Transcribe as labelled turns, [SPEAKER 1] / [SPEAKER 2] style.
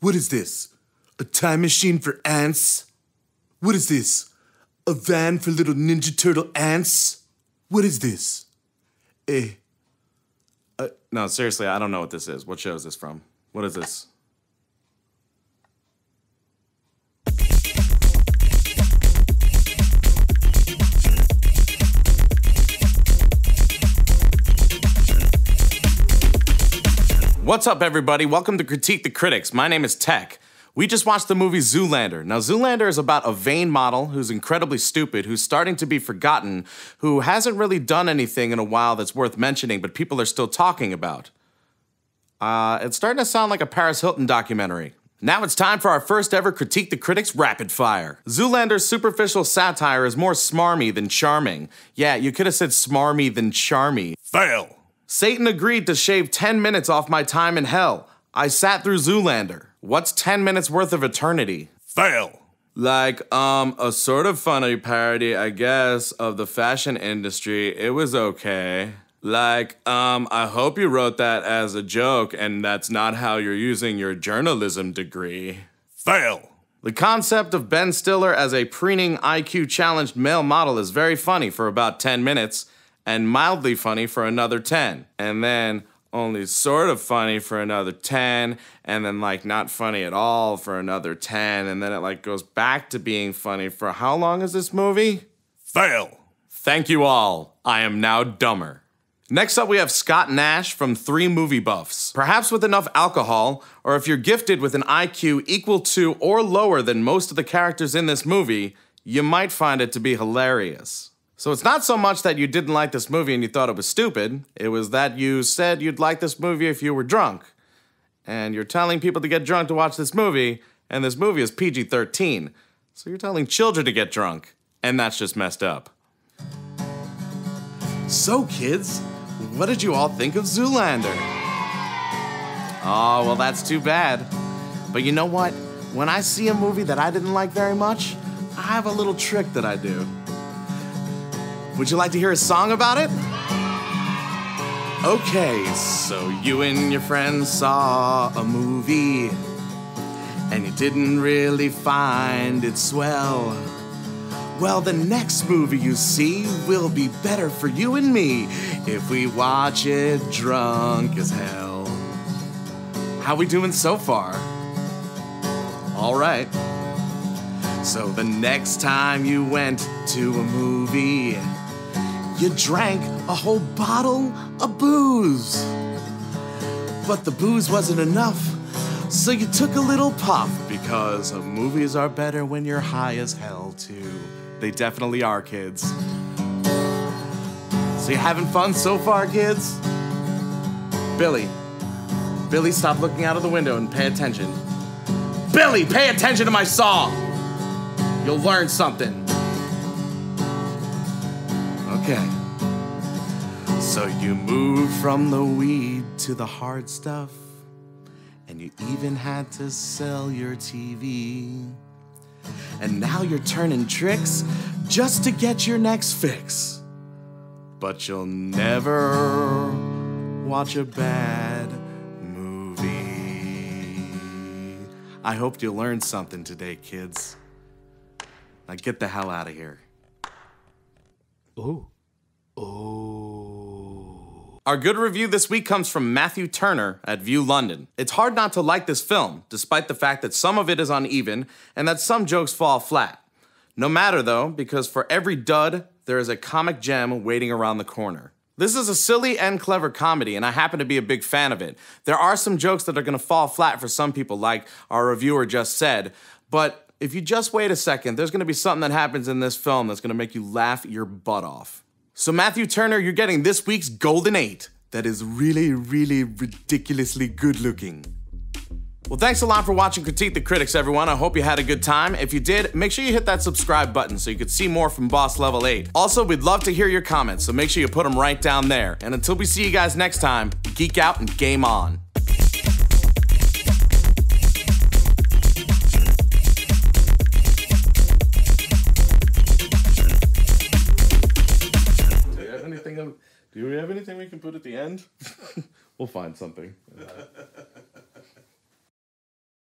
[SPEAKER 1] What is this? A time machine for ants? What is this? A van for little Ninja Turtle ants? What is this?
[SPEAKER 2] No, seriously, I don't know what this is. What show is this from? What is this? What's up, everybody? Welcome to Critique the Critics. My name is Tech. We just watched the movie Zoolander. Now, Zoolander is about a vain model who's incredibly stupid, who's starting to be forgotten, who hasn't really done anything in a while that's worth mentioning, but people are still talking about. It's starting to sound like a Paris Hilton documentary. Now it's time for our first ever Critique the Critics Rapid Fire. Zoolander's superficial satire is more smarmy than charming. Yeah, you could have said smarmy than charmy. Fail. Satan agreed to shave 10 minutes off my time in hell. I sat through Zoolander. What's 10 minutes worth of eternity? Fail. Like, a sort of funny parody, I guess, of the fashion industry. It was okay. Like, I hope you wrote that as a joke and that's not how you're using your journalism degree. Fail. The concept of Ben Stiller as a preening IQ-challenged male model is very funny for about 10 minutes and mildly funny for another 10. And then only sort of funny for another 10, and then like not funny at all for another 10, and then it like goes back to being funny for how long is this movie? Fail. Thank you all. I am now dumber. Next up we have Scott Nash from 3 Movie Buffs. Perhaps with enough alcohol, or if you're gifted with an IQ equal to or lower than most of the characters in this movie, you might find it to be hilarious. So it's not so much that you didn't like this movie and you thought it was stupid, it was that you said you'd like this movie if you were drunk. And you're telling people to get drunk to watch this movie, and this movie is PG-13. So you're telling children to get drunk, and that's just messed up. So kids, what did you all think of Zoolander? Oh, well that's too bad. But you know what? When I see a movie that I didn't like very much, I have a little trick that I do. Would you like to hear a song about it? Okay, so you and your friends saw a movie and you didn't really find it swell. Well, the next movie you see will be better for you and me if we watch it drunk as hell. How we doing so far? All right. So the next time you went to a movie, you drank a whole bottle of booze. But the booze wasn't enough, so you took a little puff because movies are better when you're high as hell too. They definitely are, kids. So you having fun so far, kids? Billy, stop looking out of the window and pay attention. Billy, pay attention to my song. You'll learn something. Okay. So you moved from the weed to the hard stuff, and you even had to sell your TV. And now you're turning tricks just to get your next fix. But you'll never watch a bad movie. I hope you learned something today, kids. Now get the hell out of here.
[SPEAKER 1] Oh.
[SPEAKER 2] Our good review this week comes from Matthew Turner at View London. It's hard not to like this film, despite the fact that some of it is uneven and that some jokes fall flat. No matter though, because for every dud, there is a comic gem waiting around the corner. This is a silly and clever comedy, and I happen to be a big fan of it. There are some jokes that are gonna fall flat for some people, like our reviewer just said, but if you just wait a second, there's gonna be something that happens in this film that's gonna make you laugh your butt off. So Matthew Turner, you're getting this week's Golden 8. That is really, really ridiculously good looking. Well, thanks a lot for watching Critique the Critics, everyone. I hope you had a good time. If you did, make sure you hit that subscribe button so you could see more from Boss Level 8. Also, we'd love to hear your comments, so make sure you put them right down there. And until we see you guys next time, geek out and game on. Do we have anything we can put at the end? We'll find something.